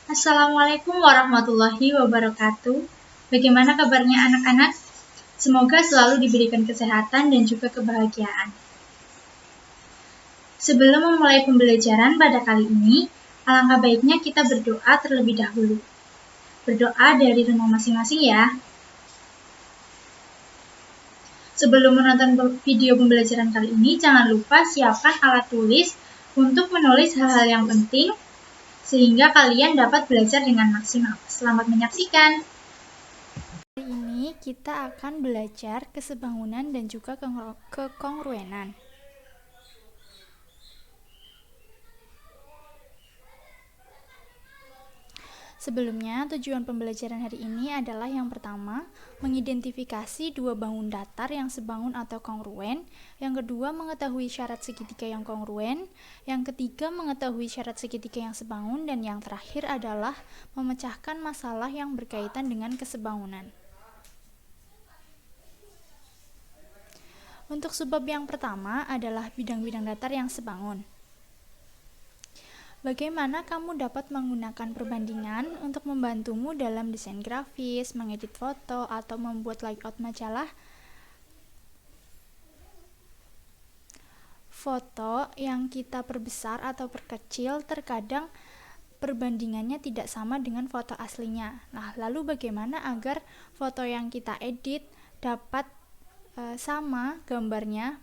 Assalamualaikum warahmatullahi wabarakatuh. Bagaimana kabarnya anak-anak? Semoga selalu diberikan kesehatan dan juga kebahagiaan. Sebelum memulai pembelajaran pada kali ini, alangkah baiknya kita berdoa terlebih dahulu. Berdoa dari rumah masing-masing ya. Sebelum menonton video pembelajaran kali ini, jangan lupa siapkan alat tulis untuk menulis hal-hal yang penting sehingga kalian dapat belajar dengan maksimal. Selamat menyaksikan. Hari ini kita akan belajar kesebangunan dan juga kekongruenan. Sebelumnya, tujuan pembelajaran hari ini adalah yang pertama, mengidentifikasi dua bangun datar yang sebangun atau kongruen, yang kedua, mengetahui syarat segitiga yang kongruen, yang ketiga, mengetahui syarat segitiga yang sebangun, dan yang terakhir adalah memecahkan masalah yang berkaitan dengan kesebangunan. Untuk subbab yang pertama adalah bidang-bidang datar yang sebangun. Bagaimana kamu dapat menggunakan perbandingan untuk membantumu dalam desain grafis, mengedit foto, atau membuat layout majalah? Foto yang kita perbesar atau perkecil terkadang perbandingannya tidak sama dengan foto aslinya. Nah, lalu bagaimana agar foto yang kita edit dapat sama gambarnya,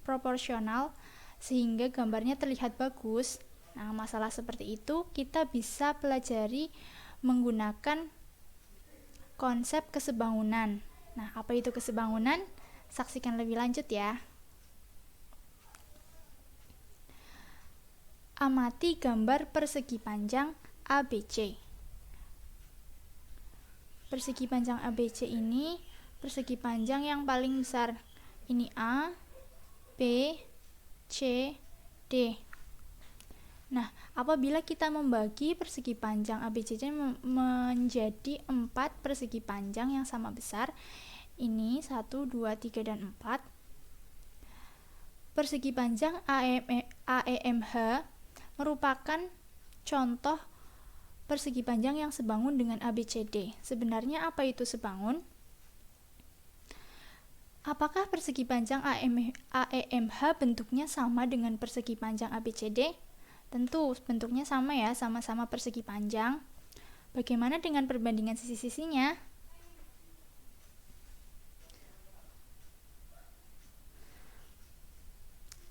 proporsional, sehingga gambarnya terlihat bagus? Nah, masalah seperti itu kita bisa pelajari menggunakan konsep kesebangunan. Nah, apa itu kesebangunan? Saksikan lebih lanjut ya. Amati gambar persegi panjang ABC. Persegi panjang ABC ini persegi panjang yang paling besar. Ini A, B, C, D. Nah, apabila kita membagi persegi panjang ABCD menjadi 4 persegi panjang yang sama besar, ini 1, 2, 3, dan 4. Persegi panjang AEMH merupakan contoh persegi panjang yang sebangun dengan ABCD. Sebenarnya apa itu sebangun? Apakah persegi panjang AEMH bentuknya sama dengan persegi panjang ABCD? Tentu bentuknya sama ya, sama-sama persegi panjang. Bagaimana dengan perbandingan sisi-sisinya?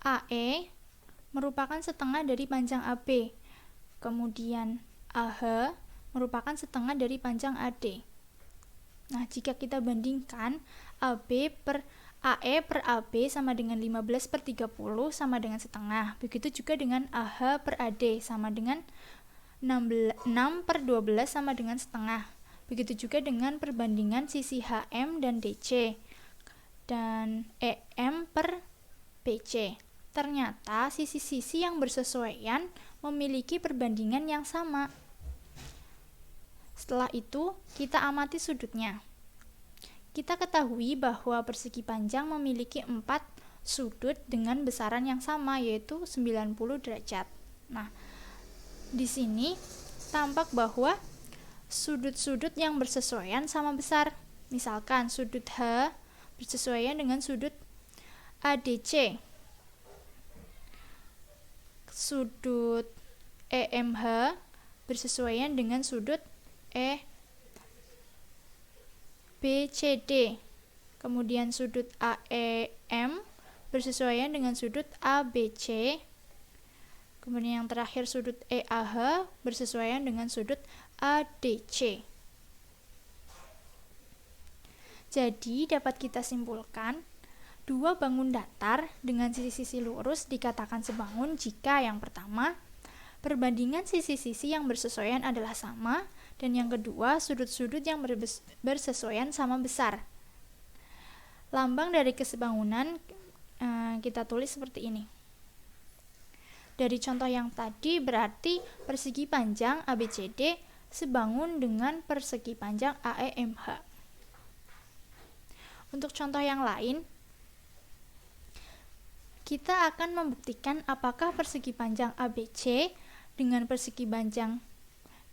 AE merupakan setengah dari panjang AB. Kemudian AH merupakan setengah dari panjang AD. Nah, jika kita bandingkan AE per AB sama dengan 15/30 sama dengan setengah. Begitu juga dengan AH per AD sama dengan 6/12 sama dengan setengah. Begitu juga dengan perbandingan sisi HM dan DC dan EM per BC. Ternyata sisi-sisi yang bersesuaian memiliki perbandingan yang sama. Setelah itu, kita amati sudutnya. Kita ketahui bahwa persegi panjang memiliki 4 sudut dengan besaran yang sama, yaitu 90 derajat. Nah, di sini tampak bahwa sudut-sudut yang bersesuaian sama besar. Misalkan sudut H bersesuaian dengan sudut ADC. Sudut EMH bersesuaian dengan sudut BCD. Kemudian sudut AEM bersesuaian dengan sudut ABC. Kemudian yang terakhir sudut EAH bersesuaian dengan sudut ADC. Jadi dapat kita simpulkan, dua bangun datar dengan sisi-sisi lurus dikatakan sebangun jika yang pertama, perbandingan sisi-sisi yang bersesuaian adalah sama, dan yang kedua, sudut-sudut yang bersesuaian sama besar. Lambang dari kesebangunan kita tulis seperti ini. Dari contoh yang tadi berarti persegi panjang ABCD sebangun dengan persegi panjang AEMH. Untuk contoh yang lain, kita akan membuktikan apakah persegi panjang ABC dengan persegi panjang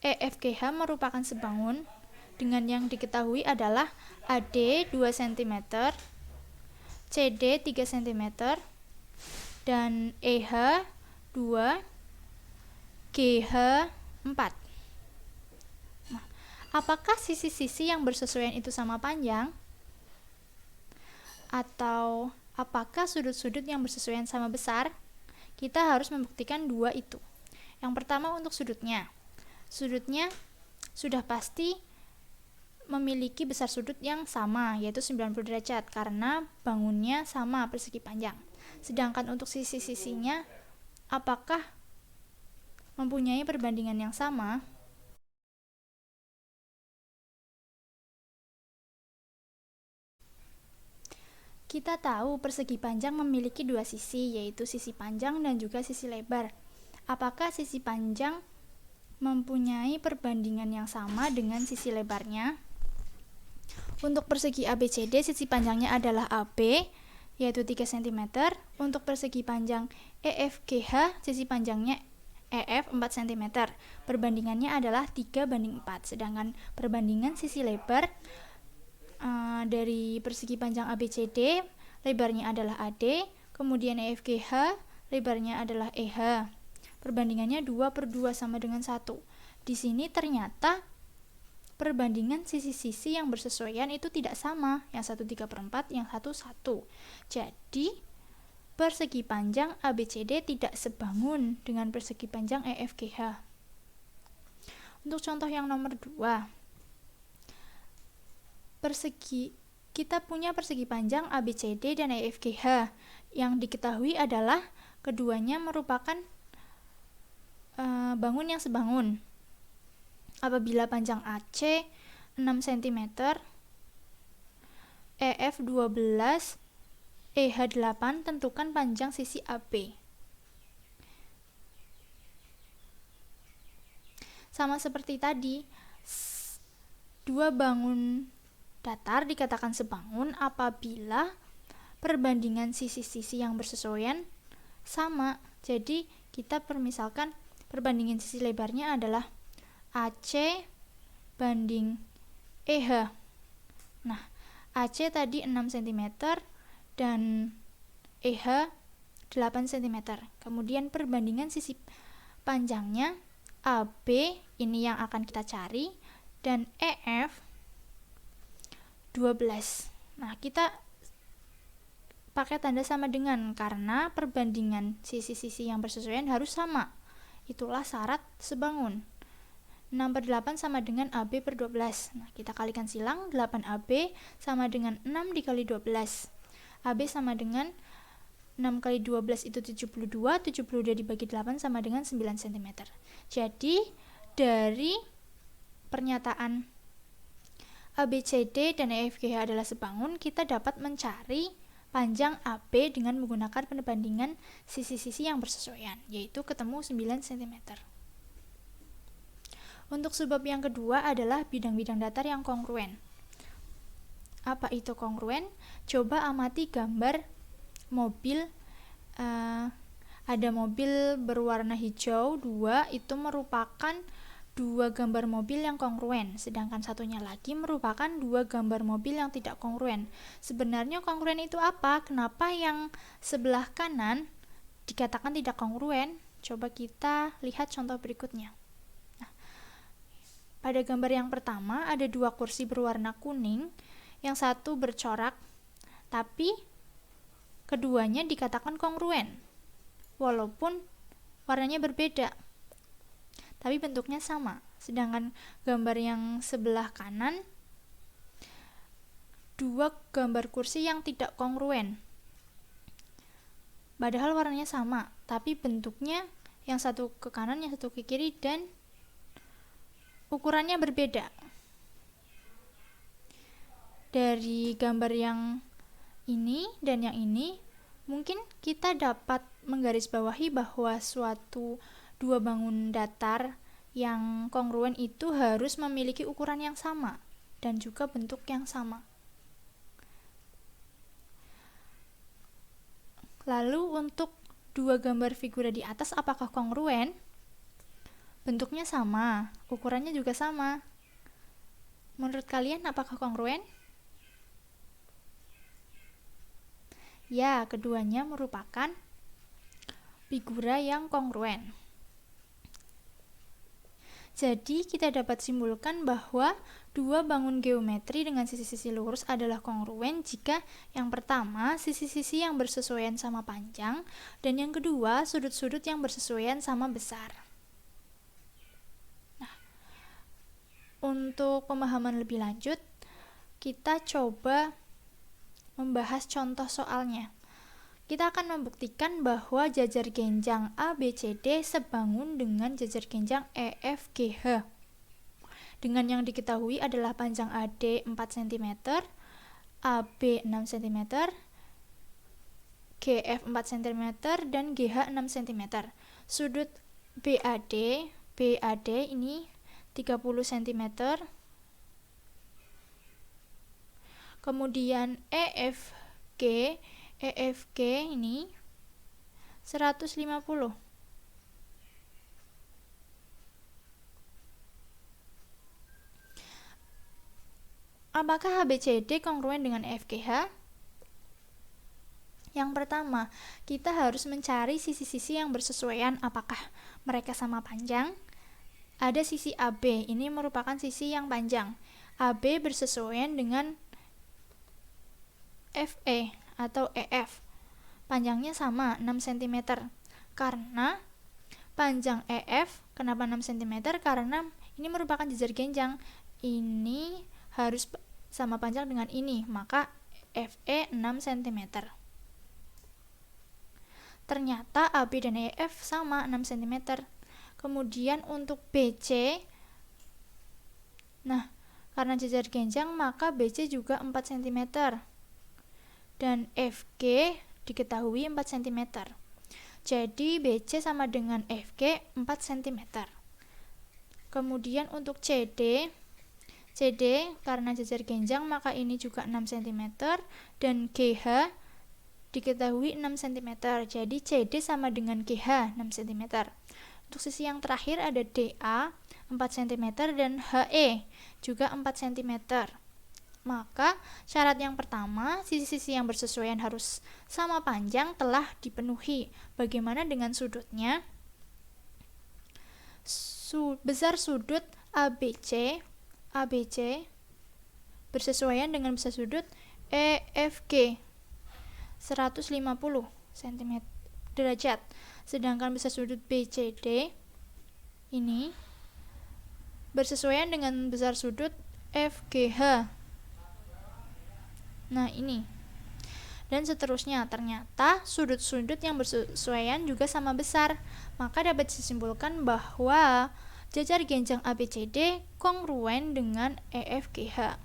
EFGH merupakan sebangun dengan yang diketahui adalah AD 2 cm, CD 3 cm, dan EH 2, GH 4. Nah, apakah sisi-sisi yang bersesuaian itu sama panjang? Atau apakah sudut-sudut yang bersesuaian sama besar? Kita harus membuktikan dua itu. Yang pertama untuk sudutnya. Sudutnya sudah pasti memiliki besar sudut yang sama, yaitu 90 derajat, karena bangunnya sama persegi panjang. Sedangkan untuk sisi-sisinya, apakah mempunyai perbandingan yang sama? Kita tahu persegi panjang memiliki dua sisi, yaitu sisi panjang dan juga sisi lebar. Apakah sisi panjang mempunyai perbandingan yang sama dengan sisi lebarnya? Untuk persegi ABCD, sisi panjangnya adalah AB, yaitu 3 cm. Untuk persegi panjang EFGH, sisi panjangnya EF 4 cm. Perbandingannya adalah 3:4. Sedangkan perbandingan sisi lebar dari persegi panjang ABCD, lebarnya adalah AD, kemudian EFGH, lebarnya adalah EH. Perbandingannya 2/2 sama dengan 1. Di sini ternyata perbandingan sisi-sisi yang bersesuaian itu tidak sama, yang satu 3/4, yang satu 1. Jadi persegi panjang ABCD tidak sebangun dengan persegi panjang EFGH. Untuk contoh yang nomor 2, kita punya persegi panjang ABCD dan EFGH. Yang diketahui adalah keduanya merupakan bangun yang sebangun. Apabila panjang AC 6 cm, EF 12, EH 8, tentukan panjang sisi AB. Sama seperti tadi, dua bangun datar dikatakan sebangun apabila perbandingan sisi-sisi yang bersesuaian sama. Jadi kita permisalkan perbandingan sisi lebarnya adalah AC banding EH. Nah, AC tadi 6 cm dan EH 8 cm. Kemudian perbandingan sisi panjangnya AB, ini yang akan kita cari, dan EF 12. Nah, kita pakai tanda sama dengan karena perbandingan sisi-sisi yang bersesuaian harus sama. Itulah syarat sebangun. 6/8 sama dengan AB/12. Nah, kita kalikan silang, 8AB sama dengan 6 dikali 12. AB sama dengan 6 kali 12 itu 72, 72 dibagi 8 sama dengan 9 cm. Jadi, dari pernyataan ABCD dan EFGH adalah sebangun, kita dapat mencari panjang AB dengan menggunakan perbandingan sisi-sisi yang bersesuaian, yaitu ketemu 9 cm. Untuk sebab yang kedua adalah bidang-bidang datar yang kongruen. Apa itu kongruen? Coba amati gambar mobil. Ada mobil berwarna hijau 2, itu merupakan dua gambar mobil yang kongruen, sedangkan satunya lagi merupakan dua gambar mobil yang tidak kongruen. Sebenarnya kongruen itu apa? Kenapa yang sebelah kanan dikatakan tidak kongruen? Coba kita lihat contoh berikutnya. Nah, pada gambar yang pertama ada dua kursi berwarna kuning, yang satu bercorak, tapi keduanya dikatakan kongruen, walaupun warnanya berbeda, tapi bentuknya sama. Sedangkan gambar yang sebelah kanan, dua gambar kursi yang tidak kongruen, padahal warnanya sama, tapi bentuknya yang satu ke kanan, yang satu ke kiri, dan ukurannya berbeda. Dari gambar yang ini dan yang ini, mungkin kita dapat menggarisbawahi bahwa suatu dua bangun datar yang kongruen itu harus memiliki ukuran yang sama dan juga bentuk yang sama. Lalu untuk dua gambar figura di atas apakah kongruen? Bentuknya sama, ukurannya juga sama. Menurut kalian apakah kongruen? Ya, keduanya merupakan figura yang kongruen. Jadi, kita dapat simpulkan bahwa dua bangun geometri dengan sisi-sisi lurus adalah kongruen jika yang pertama, sisi-sisi yang bersesuaian sama panjang, dan yang kedua, sudut-sudut yang bersesuaian sama besar. Nah, untuk pemahaman lebih lanjut, kita coba membahas contoh soalnya. Kita akan membuktikan bahwa jajar genjang ABCD sebangun dengan jajar genjang EFGH. Dengan yang diketahui adalah panjang AD 4 cm, AB 6 cm, GF 4 cm, dan GH 6 cm. Sudut BAD ini 30 cm. Kemudian EFG ini 150. Apakah ABCD kongruen dengan EFGH? Yang pertama, kita harus mencari sisi-sisi yang bersesuaian. Apakah mereka sama panjang? Ada sisi AB, ini merupakan sisi yang panjang. AB bersesuaian dengan FE atau EF. Panjangnya sama, 6 cm. Karena panjang EF, kenapa 6 cm? Karena ini merupakan jajar genjang. Ini harus sama panjang dengan ini, maka FE 6 cm. Ternyata AB dan EF sama 6 cm. Kemudian untuk BC, nah, karena jajar genjang maka BC juga 4 cm. Dan FG diketahui 4 cm. Jadi BC sama dengan FG 4 cm. Kemudian untuk CD karena jajar genjang maka ini juga 6 cm, dan GH diketahui 6 cm. Jadi CD sama dengan GH 6 cm. Untuk sisi yang terakhir ada DA 4 cm dan HE juga 4 cm. Maka syarat yang pertama, sisi-sisi yang bersesuaian harus sama panjang telah dipenuhi. Bagaimana dengan sudutnya? Besar sudut ABC bersesuaian dengan besar sudut EFG 150 cm derajat. Sedangkan besar sudut BCD ini bersesuaian dengan besar sudut FGH. Nah, ini. Dan seterusnya, ternyata sudut-sudut yang bersesuaian juga sama besar. Maka dapat disimpulkan bahwa jajar genjang ABCD kongruen dengan EFGH.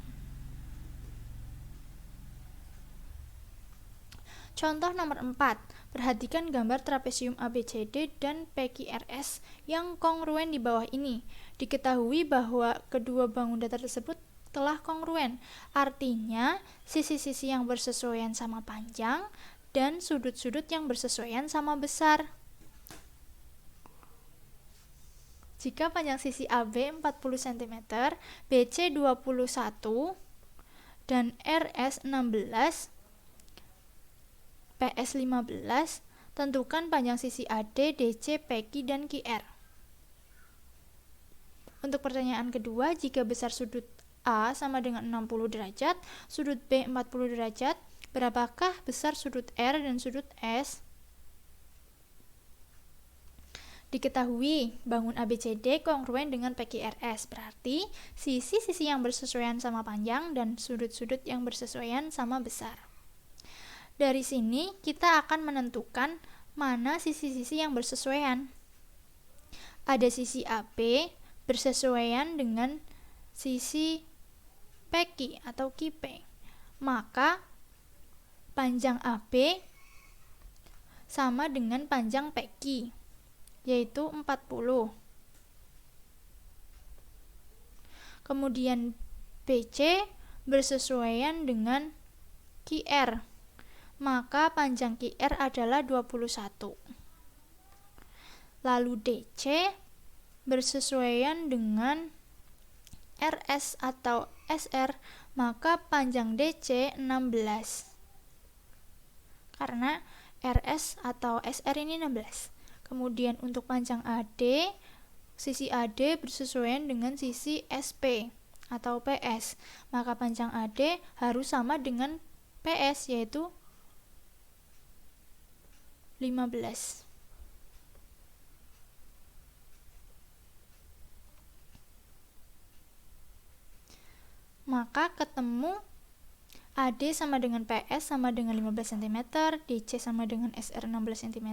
Contoh nomor 4. Perhatikan gambar trapesium ABCD dan PQRS yang kongruen di bawah ini. Diketahui bahwa kedua bangun datar tersebut telah kongruen, artinya sisi-sisi yang bersesuaian sama panjang dan sudut-sudut yang bersesuaian sama besar. Jika panjang sisi AB 40 cm, BC 21, dan RS 16, PS 15, tentukan panjang sisi AD, DC, PQ, dan QR. Untuk pertanyaan kedua, jika besar sudut A sama dengan 60 derajat, sudut B 40 derajat, berapakah besar sudut R dan sudut S? Diketahui bangun ABCD kongruen dengan PQRS, berarti sisi-sisi yang bersesuaian sama panjang dan sudut-sudut yang bersesuaian sama besar. Dari sini kita akan menentukan mana sisi-sisi yang bersesuaian. Ada sisi AB bersesuaian dengan sisi PQ atau QP. Maka panjang AB sama dengan panjang PQ, yaitu 40. Kemudian BC bersesuaian dengan QR, maka panjang QR adalah 21. Lalu DC bersesuaian dengan RS atau SR, maka panjang DC 16. Karena RS atau SR ini 16. Kemudian untuk panjang AD, sisi AD bersesuaian dengan sisi SP atau PS. Maka panjang AD harus sama dengan PS, yaitu 15. Maka ketemu AD sama dengan PS sama dengan 15 cm, DC sama dengan SR 16 cm,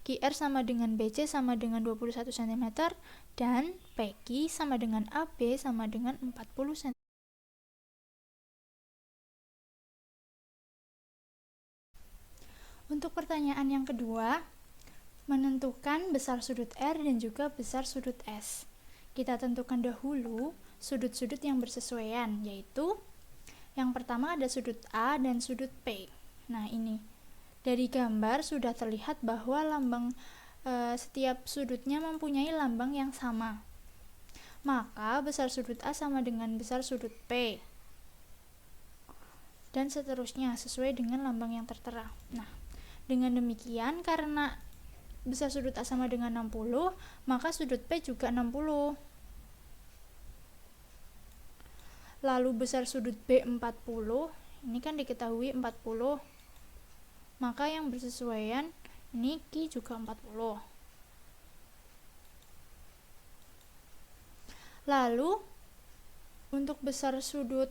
QR sama dengan BC sama dengan 21 cm, dan PQ sama dengan AB sama dengan 40 cm. Untuk pertanyaan yang kedua, menentukan besar sudut R dan juga besar sudut S. Kita tentukan dahulu sudut-sudut yang bersesuaian, yaitu yang pertama ada sudut A dan sudut P. Nah, ini dari gambar sudah terlihat bahwa lambang setiap sudutnya mempunyai lambang yang sama. Maka besar sudut A sama dengan besar sudut P. Dan seterusnya sesuai dengan lambang yang tertera. Nah, dengan demikian karena besar sudut A sama dengan 60, maka sudut P juga 60. Lalu besar sudut B 40, ini kan diketahui 40, maka yang bersesuaian ini Q juga 40. Lalu untuk besar sudut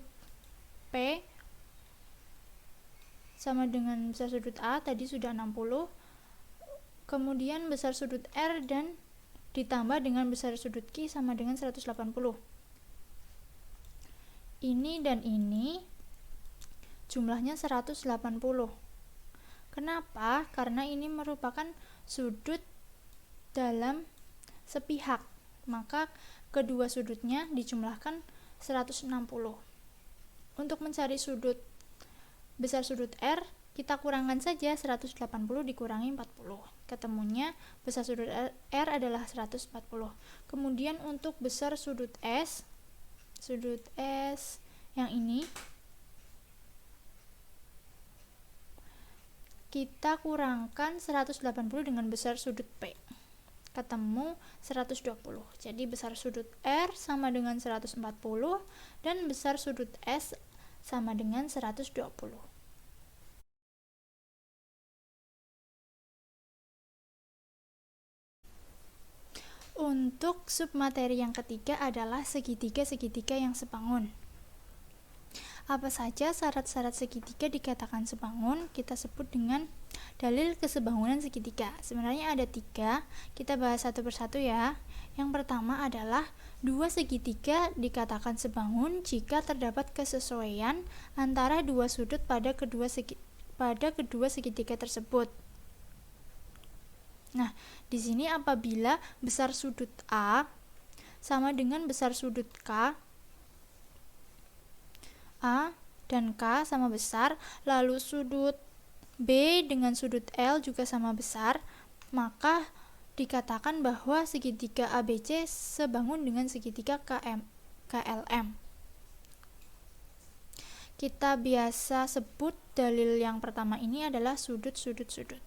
P sama dengan besar sudut A tadi sudah 60, kemudian besar sudut R dan ditambah dengan besar sudut Q sama dengan 180. Ini dan ini jumlahnya 180. Kenapa? Karena ini merupakan sudut dalam sepihak, maka kedua sudutnya dijumlahkan 160. Untuk mencari sudut besar sudut R, kita kurangkan saja 180 dikurangi 40. Ketemunya besar sudut R adalah 140. Kemudian untuk besar sudut S yang ini kita kurangkan 180 dengan besar sudut P, ketemu 120. Jadi besar sudut R sama dengan 140 dan besar sudut S sama dengan 120. Untuk submateri yang ketiga adalah segitiga-segitiga yang sebangun. Apa saja syarat-syarat segitiga dikatakan sebangun? Kita sebut dengan dalil kesebangunan segitiga. Sebenarnya ada 3, kita bahas satu persatu ya. Yang pertama adalah dua segitiga dikatakan sebangun jika terdapat kesesuaian antara dua sudut pada kedua segitiga tersebut. Nah, di sini apabila besar sudut A sama dengan besar sudut K, A dan K sama besar, lalu sudut B dengan sudut L juga sama besar, maka dikatakan bahwa segitiga ABC sebangun dengan segitiga KLM. Kita biasa sebut dalil yang pertama ini adalah sudut-sudut-sudut.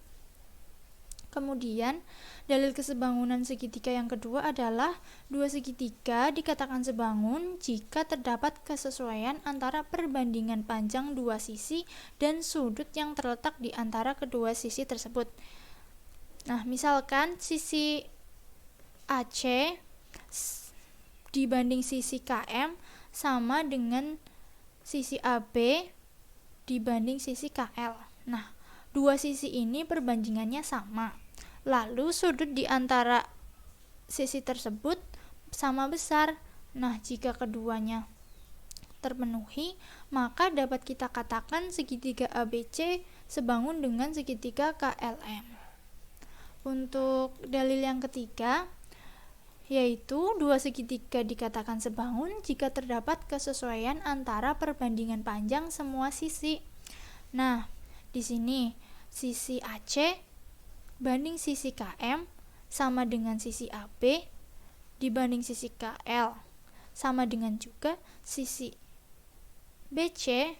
Kemudian, dalil kesebangunan segitiga yang kedua adalah dua segitiga dikatakan sebangun jika terdapat kesesuaian antara perbandingan panjang dua sisi dan sudut yang terletak di antara kedua sisi tersebut. Nah, misalkan sisi AC dibanding sisi KM sama dengan sisi AB dibanding sisi KL. Nah, dua sisi ini perbandingannya sama. Lalu sudut di antara sisi tersebut sama besar. Nah, jika keduanya terpenuhi, maka dapat kita katakan segitiga ABC sebangun dengan segitiga KLM. Untuk dalil yang ketiga, yaitu dua segitiga dikatakan sebangun jika terdapat kesesuaian antara perbandingan panjang semua sisi. Nah, di sini sisi AC banding sisi KM sama dengan sisi AB dibanding sisi KL sama dengan juga sisi BC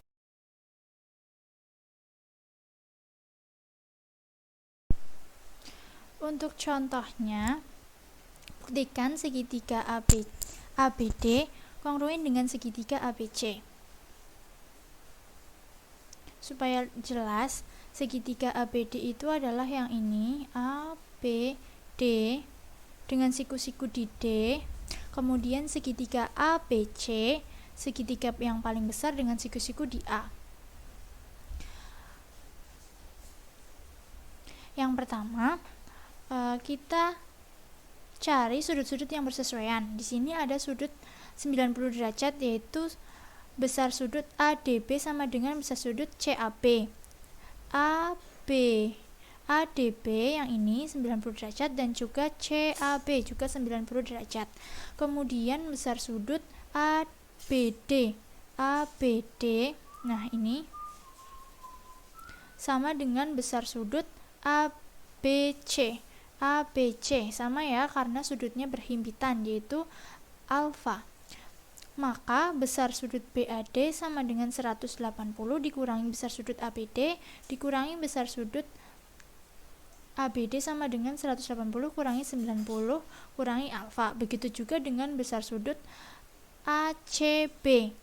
untuk contohnya, buktikan segitiga ABD kongruen dengan segitiga ABC. Supaya jelas, segitiga ABD itu adalah yang ini, ABD dengan siku-siku di D, kemudian segitiga ABC, segitiga yang paling besar dengan siku-siku di A. Yang pertama, kita cari sudut-sudut yang bersesuaian. Di sini ada sudut 90 derajat, yaitu besar sudut ADB sama dengan besar sudut CAB. ADB yang ini 90 derajat dan juga CAB juga 90 derajat. Kemudian besar sudut ABD. Nah ini sama dengan besar sudut ABC sama ya, karena sudutnya berhimpitan yaitu alfa. Maka besar sudut BAD sama dengan 180 dikurangi besar sudut ABD dikurangi besar sudut ABD sama dengan 180 kurangi 90 kurangi alfa. Begitu juga dengan besar sudut ACB.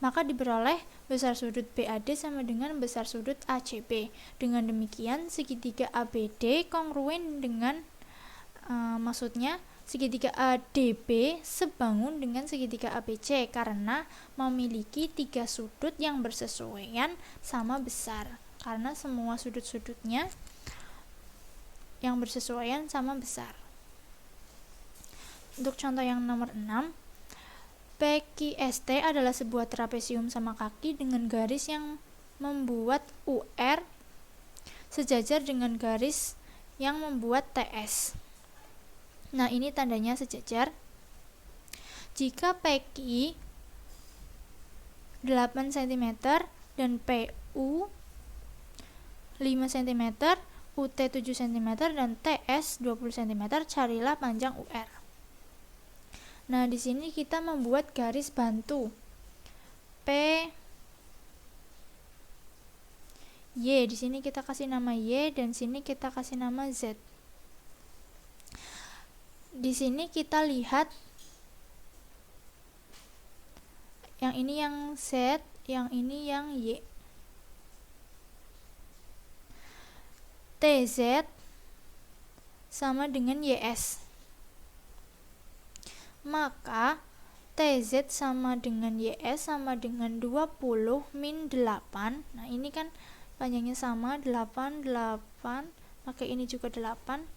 Maka diperoleh besar sudut BAD sama dengan besar sudut ACB. Dengan demikian segitiga ABD kongruen dengan maksudnya segitiga ADB sebangun dengan segitiga ABC karena memiliki 3 sudut yang bersesuaian sama besar. Karena semua sudut-sudutnya yang bersesuaian sama besar. Untuk contoh yang nomor 6, PQST adalah sebuah trapesium sama kaki dengan garis yang membuat UR sejajar dengan garis yang membuat TS. Nah, ini tandanya sejajar. Jika PQ 8 cm dan PU 5 cm, UT 7 cm dan TS 20 cm, carilah panjang UR. Nah, di sini kita membuat garis bantu P Y. Di sini kita kasih nama Y dan sini kita kasih nama Z. Di sini kita lihat yang ini yang Z, yang ini yang Y. TZ sama dengan YS. Maka TZ sama dengan YS sama dengan 20 min 8. Nah ini kan panjangnya sama 8, maka ini juga 8.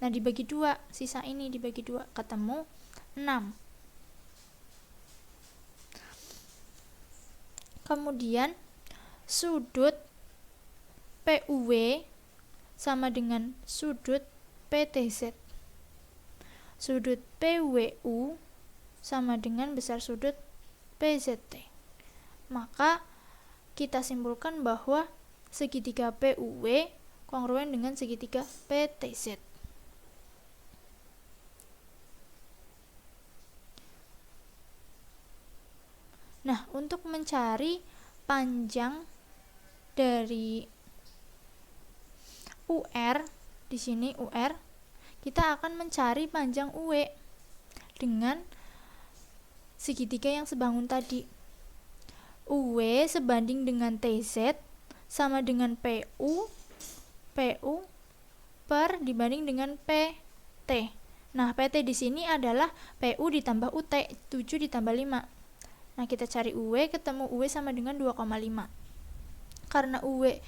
Nah dibagi 2, sisa ini dibagi 2, ketemu 6. Kemudian sudut PUW sama dengan sudut PTZ. Sudut PWU sama dengan besar sudut PZT. Maka kita simpulkan bahwa segitiga PUW kongruen dengan segitiga PTZ. Nah, untuk mencari panjang dari UR, di sini UR, kita akan mencari panjang UE dengan segitiga yang sebangun tadi. UE sebanding dengan TZ sama dengan PU per dibanding dengan PT. Nah, PT di sini adalah PU ditambah UT, 7 ditambah 5. Nah, kita cari UE, ketemu UE sama dengan 2,5. Karena UE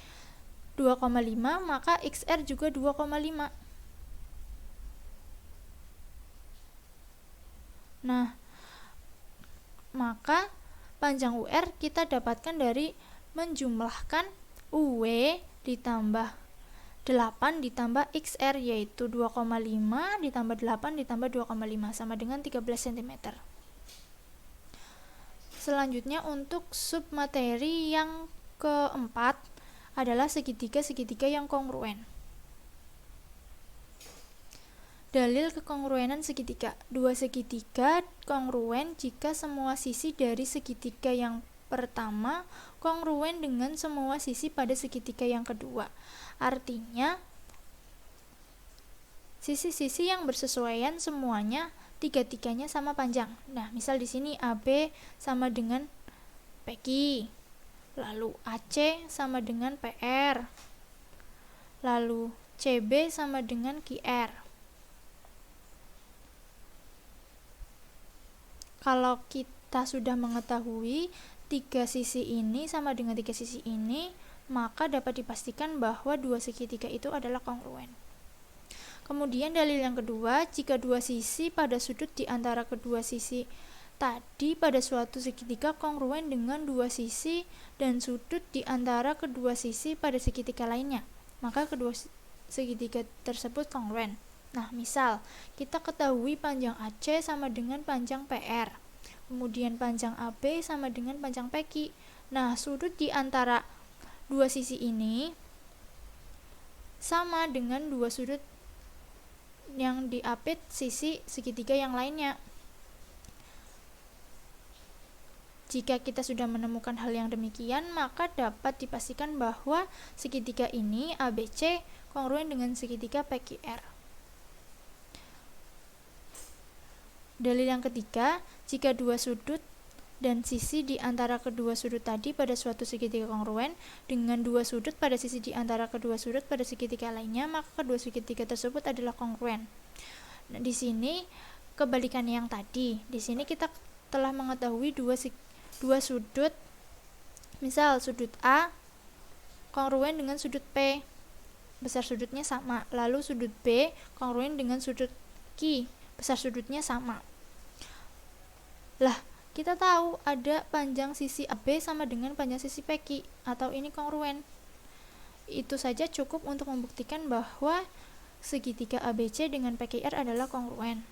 2,5, maka XR juga 2,5. Nah, maka panjang UR kita dapatkan dari menjumlahkan UE ditambah 8 ditambah XR, yaitu 2,5 ditambah 8 ditambah 2,5 sama dengan 13 cm. Selanjutnya untuk submateri yang keempat adalah segitiga-segitiga yang kongruen. Dalil kekongruenan segitiga. Dua segitiga kongruen jika semua sisi dari segitiga yang pertama kongruen dengan semua sisi pada segitiga yang kedua. Artinya, sisi-sisi yang bersesuaian semuanya tiga-tiganya sama panjang. Nah, misal di sini AB sama dengan PQ, lalu AC sama dengan PR, lalu CB sama dengan QR. Kalau kita sudah mengetahui tiga sisi ini sama dengan tiga sisi ini, maka dapat dipastikan bahwa dua segitiga itu adalah kongruen. Kemudian dalil yang kedua, jika dua sisi pada sudut di antara kedua sisi tadi pada suatu segitiga kongruen dengan dua sisi dan sudut di antara kedua sisi pada segitiga lainnya, maka kedua segitiga tersebut kongruen. Nah, misal kita ketahui panjang AC sama dengan panjang PR, kemudian panjang AB sama dengan panjang PQ. Nah, sudut di antara dua sisi ini sama dengan dua sudut yang diapit sisi segitiga yang lainnya. Jika kita sudah menemukan hal yang demikian, maka dapat dipastikan bahwa segitiga ini ABC kongruen dengan segitiga PQR. Dalil yang ketiga, jika dua sudut dan sisi di antara kedua sudut tadi pada suatu segitiga kongruen dengan dua sudut pada sisi di antara kedua sudut pada segitiga lainnya, maka kedua segitiga tersebut adalah kongruen. Nah, di sini kebalikannya yang tadi. Di sini kita telah mengetahui dua sudut. Misal sudut A kongruen dengan sudut P, besar sudutnya sama. Lalu sudut B kongruen dengan sudut Q, besar sudutnya sama. Lah, kita tahu ada panjang sisi AB sama dengan panjang sisi PQ, atau ini kongruen. Itu saja cukup untuk membuktikan bahwa segitiga ABC dengan PQR adalah kongruen.